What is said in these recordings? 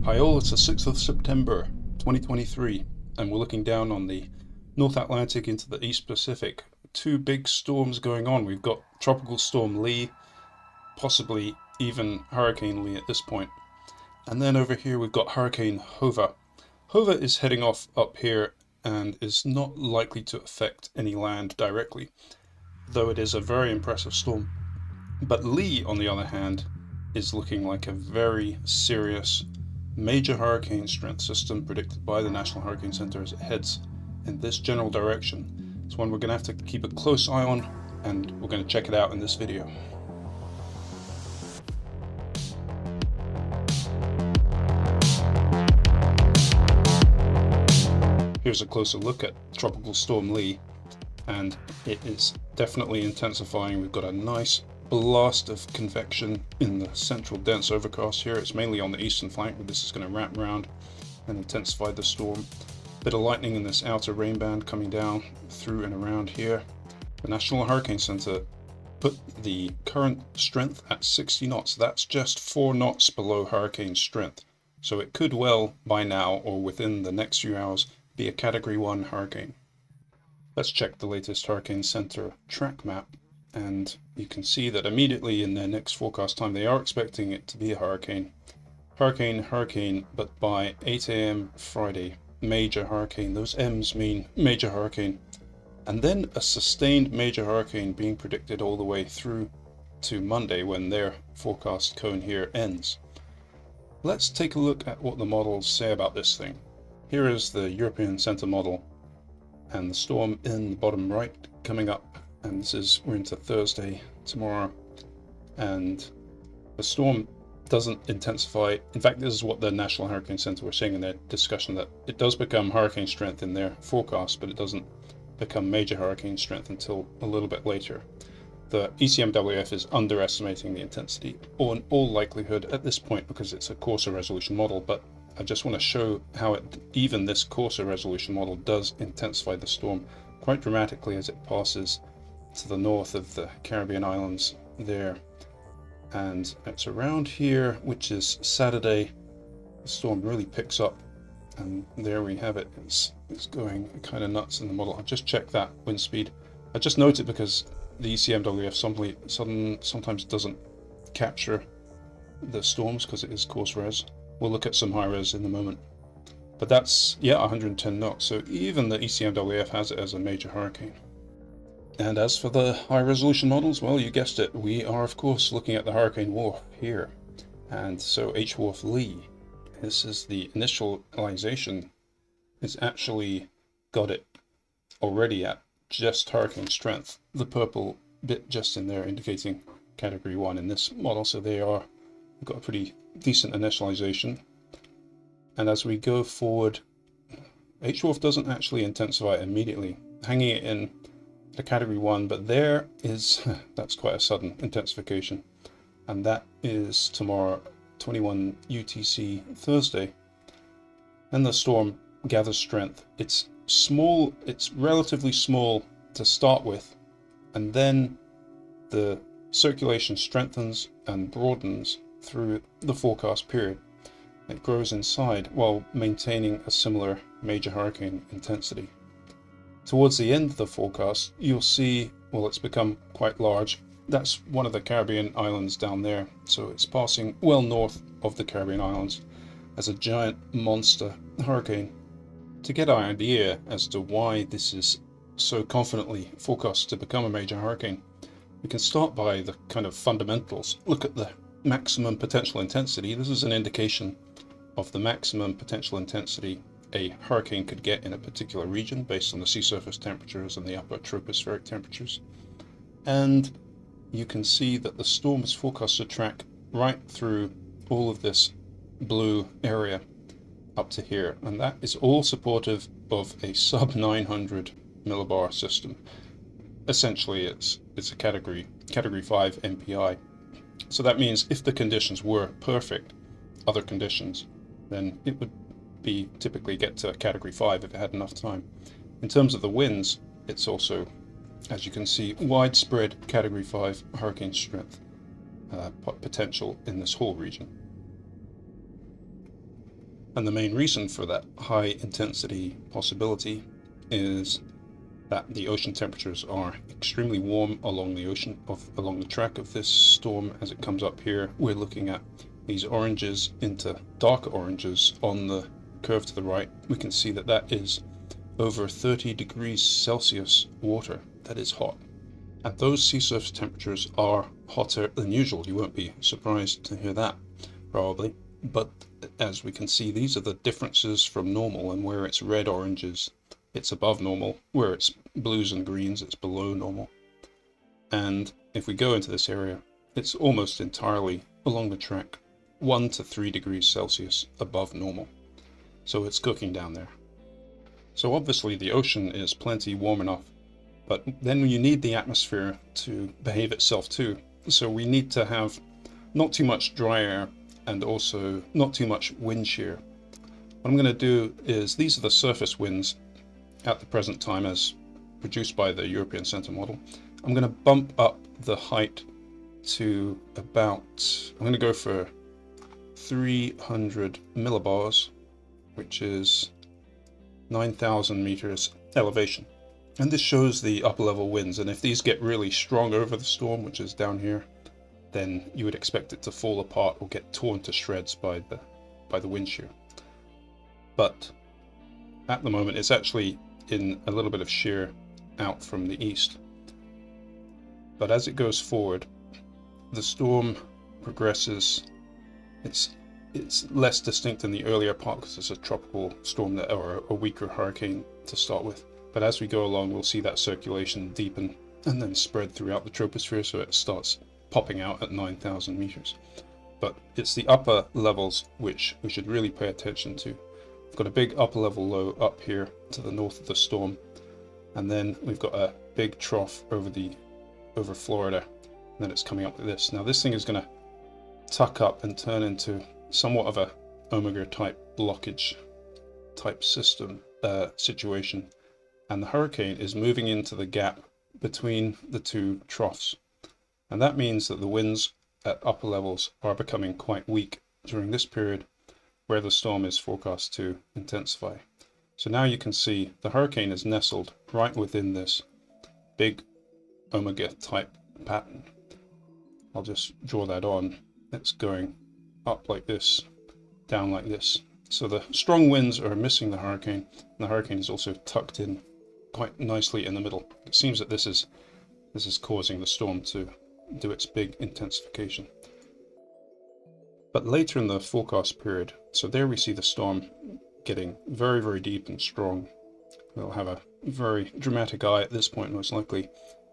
Hi all, it's the 6th of September 2023 and we're looking down on the North Atlantic into the East Pacific. Two big storms going on. We've got Tropical Storm Lee, possibly even Hurricane Lee at this point. And then over here we've got Hurricane Hova. Hova is heading off up here and is not likely to affect any land directly, though it is a very impressive storm. But Lee, on the other hand, is looking like a very serious major hurricane strength system predicted by the National Hurricane Center as it heads in this general direction. It's one we're going to have to keep a close eye on, and we're going to check it out in this video. Here's a closer look at Tropical Storm Lee, and it is definitely intensifying. We've got a nice blast of convection in the central dense overcast here. It's mainly on the eastern flank, but this is going to wrap around and intensify the storm. Bit of lightning in this outer rain band coming down through and around here. The National Hurricane Center put the current strength at 60 knots. That's just 4 knots below hurricane strength. So it could well, by now or within the next few hours, be a Category 1 hurricane. Let's check the latest Hurricane Center track map. And you can see that immediately in their next forecast time they are expecting it to be a hurricane. Hurricane, but by 8 AM Friday, major hurricane. Those M's mean major hurricane. And then a sustained major hurricane being predicted all the way through to Monday when their forecast cone here ends. Let's take a look at what the models say about this thing. Here is the European Center model and the storm in the bottom right coming up. And we're into Thursday tomorrow, and the storm doesn't intensify. In fact, this is what the National Hurricane Center were saying in their discussion, that it does become hurricane strength in their forecast, but it doesn't become major hurricane strength until a little bit later. The ECMWF is underestimating the intensity, or in all likelihood at this point, because it's a coarser resolution model, but I just want to show how even this coarser resolution model does intensify the storm quite dramatically as it passes to the north of the Caribbean islands there. And it's around here, which is Saturday, the storm really picks up, and there we have it. It's going kind of nuts in the model. I'll just check that wind speed. I just note it because the ECMWF sometimes doesn't capture the storms because it is coarse res. We'll look at some high res in a moment. But that's, yeah, 110 knots. So even the ECMWF has it as a major hurricane. And as for the high resolution models, well, you guessed it, we are of course looking at the Hurricane WRF here. And so HWRF Lee, this is the initialization, it's actually got it already at just hurricane strength. The purple bit just in there indicating Category 1 in this model, so we've got a pretty decent initialization. And as we go forward, HWRF doesn't actually intensify immediately, hanging it in the Category 1, but that's quite a sudden intensification, and that is tomorrow 21 UTC Thursday. And the storm gathers strength. It's small, it's relatively small to start with, and then the circulation strengthens and broadens through the forecast period. It grows inside while maintaining a similar major hurricane intensity. Towards the end of the forecast, you'll see, well, it's become quite large. That's one of the Caribbean islands down there. So it's passing well north of the Caribbean islands as a giant monster hurricane. To get an idea as to why this is so confidently forecast to become a major hurricane, we can start by the kind of fundamentals. Look at the maximum potential intensity. This is an indication of the maximum potential intensity a hurricane could get in a particular region based on the sea surface temperatures and the upper tropospheric temperatures. And you can see that the storm is forecast to track right through all of this blue area up to here, and that is all supportive of a sub 900 millibar system. Essentially it's a category 5 MPI. So that means if the conditions were perfect, other conditions, then it would typically get to Category 5 if it had enough time. In terms of the winds, it's also, as you can see, widespread Category 5 hurricane strength potential in this whole region. And the main reason for that high intensity possibility is that the ocean temperatures are extremely warm along the track of this storm as it comes up here. We're looking at these oranges into darker oranges on the curve to the right. We can see that that is over 30 degrees Celsius water. That is hot. And those sea surface temperatures are hotter than usual. You won't be surprised to hear that, probably. But as we can see, these are the differences from normal, and where it's red oranges, it's above normal. Where it's blues and greens, it's below normal. And if we go into this area, it's almost entirely along the track 1 to 3 degrees Celsius above normal. So it's cooking down there. So obviously the ocean is plenty warm enough, but then you need the atmosphere to behave itself too. So we need to have not too much dry air and also not too much wind shear. What I'm going to do is, these are the surface winds at the present time as produced by the European Center model. I'm going to bump up the height to about, I'm going to go for 300 millibars, which is 9,000 meters elevation. And this shows the upper level winds, and if these get really strong over the storm, which is down here, then you would expect it to fall apart or get torn to shreds by the wind shear. But at the moment it's actually in a little bit of shear out from the east. But as it goes forward, the storm progresses. It's less distinct in the earlier part because it's a tropical storm or a weaker hurricane to start with. But as we go along, we'll see that circulation deepen and then spread throughout the troposphere, so it starts popping out at 9,000 meters. But it's the upper levels which we should really pay attention to. We've got a big upper level low up here to the north of the storm, and then we've got a big trough over Florida, and then it's coming up like this. Now this thing is going to tuck up and turn into somewhat of a omega type blockage type system situation, and the hurricane is moving into the gap between the two troughs. And that means that the winds at upper levels are becoming quite weak during this period where the storm is forecast to intensify. So now you can see the hurricane is nestled right within this big omega type pattern. I'll just draw that on. It's going up like this, down like this. So the strong winds are missing the hurricane, and the hurricane is also tucked in quite nicely in the middle. It seems that this is causing the storm to do its big intensification. But later in the forecast period, so there we see the storm getting very, very deep and strong. We'll have a very dramatic eye at this point, most likely,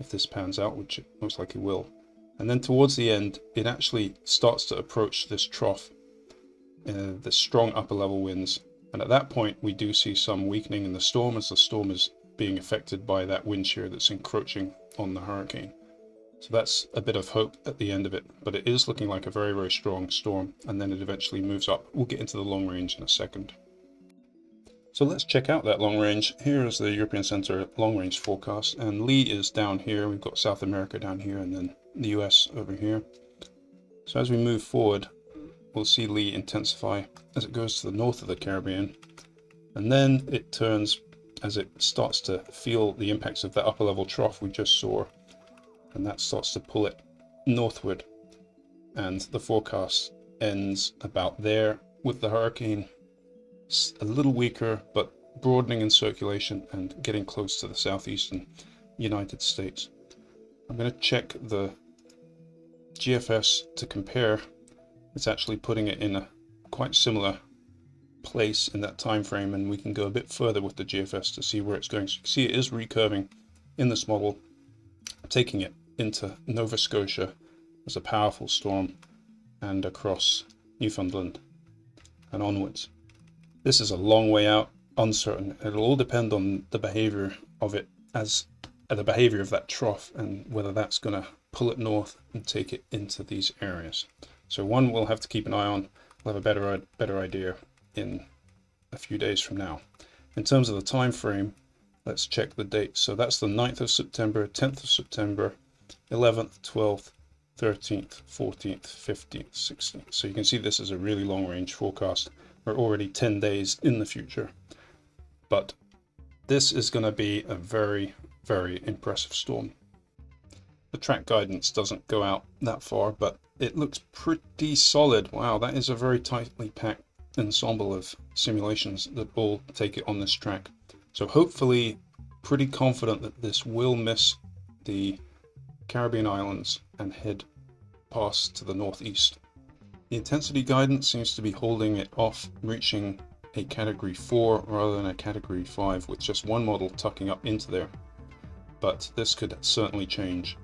if this pans out, which it most likely will. And then towards the end, it actually starts to approach this trough, the strong upper level winds. And at that point, we do see some weakening in the storm as the storm is being affected by that wind shear that's encroaching on the hurricane. So that's a bit of hope at the end of it, but it is looking like a very, very strong storm, and then it eventually moves up. We'll get into the long range in a second. So let's check out that long range. Here is the European Center long range forecast, and Lee is down here. We've got South America down here, and then the US over here. So as we move forward, we'll see Lee intensify as it goes to the north of the Caribbean, and then it turns as it starts to feel the impacts of that upper level trough we just saw, and that starts to pull it northward, and the forecast ends about there with the hurricane a little weaker but broadening in circulation and getting close to the southeastern United States. I'm going to check the GFS to compare. It's actually putting it in a quite similar place in that time frame, and we can go a bit further with the GFS to see where it's going. So you can see it is recurving in this model, taking it into Nova Scotia as a powerful storm and across Newfoundland and onwards. This is a long way out, uncertain. It'll all depend on the behavior of it, as the behavior of that trough, and whether that's going to pull it north and take it into these areas. So one we'll have to keep an eye on. We'll have a better idea in a few days from now. In terms of the time frame, let's check the dates. So that's the 9th of September, 10th of September, 11th, 12th, 13th, 14th, 15th, 16th. So you can see this is a really long range forecast. We're already 10 days in the future. But this is going to be a very, very impressive storm. The track guidance doesn't go out that far, but it looks pretty solid. Wow, that is a very tightly packed ensemble of simulations that all take it on this track. So hopefully, pretty confident that this will miss the Caribbean islands and head past to the northeast. The intensity guidance seems to be holding it off reaching a category 4 rather than a category 5 with just one model tucking up into there. But this could certainly change.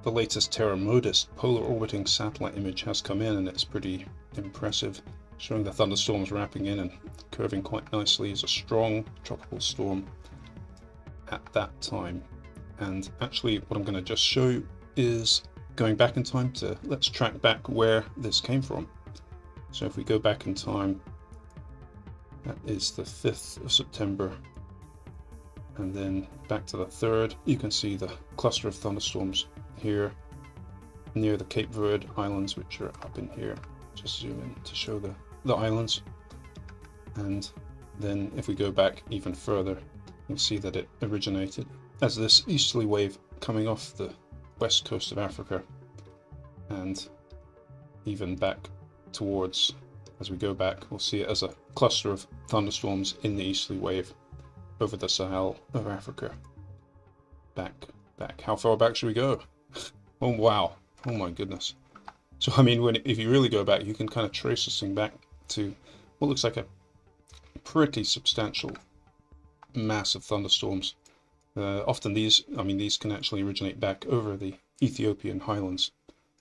The latest Terra Modis polar orbiting satellite image has come in and it's pretty impressive, showing the thunderstorms wrapping in and curving quite nicely as a strong tropical storm at that time. And actually what I'm going to just show you is going back in time to, let's track back where this came from. So if we go back in time, that is the 5th of September, and then back to the 3rd, you can see the cluster of thunderstorms here near the Cape Verde Islands, which are up in here. Just zoom in to show the islands. And then if we go back even further, you'll see that it originated as this easterly wave coming off the west coast of Africa, and even back towards, as we go back, we'll see it as a cluster of thunderstorms in the easterly wave over the Sahel of Africa. Back. How far back should we go? Oh wow, oh my goodness. So I mean, if you really go back, you can kind of trace this thing back to what looks like a pretty substantial mass of thunderstorms. Often these can actually originate back over the Ethiopian highlands,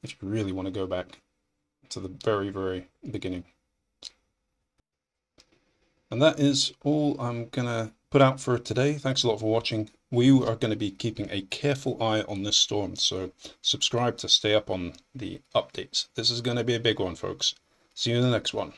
if you really want to go back to the very, very beginning. And that is all I'm gonna put out for today. Thanks a lot for watching. We are going to be keeping a careful eye on this storm, so subscribe to stay up on the updates. This is going to be a big one, folks. See you in the next one.